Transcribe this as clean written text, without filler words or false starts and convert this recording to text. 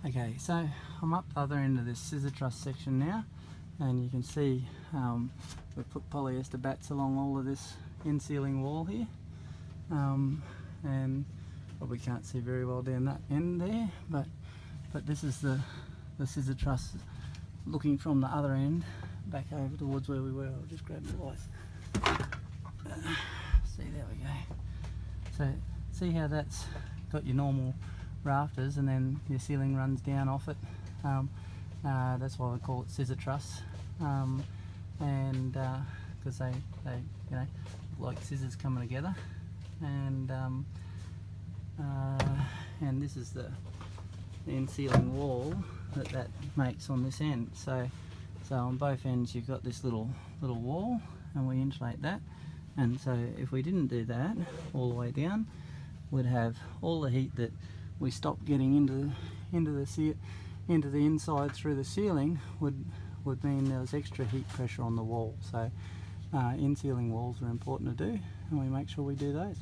Okay, so I'm up the other end of this scissor truss section now, and you can see we've put polyester batts along all of this in-sealing wall here, and probably can't see very well down that end there, but this is the scissor truss looking from the other end back over towards where we were. I'll just grab the light. See, there we go. So see how that's got your normal rafters and then your ceiling runs down off it. That's why we call it scissor truss, and because they you know, like scissors coming together, and this is the in-sealing wall that makes on this end. So on both ends you've got this little wall, and we insulate that. And so if we didn't do that all the way down, we'd have all the heat that we stopped getting into the inside through the ceiling would mean there was extra heat pressure on the wall. So in-sealing walls are important to do, and we make sure we do those.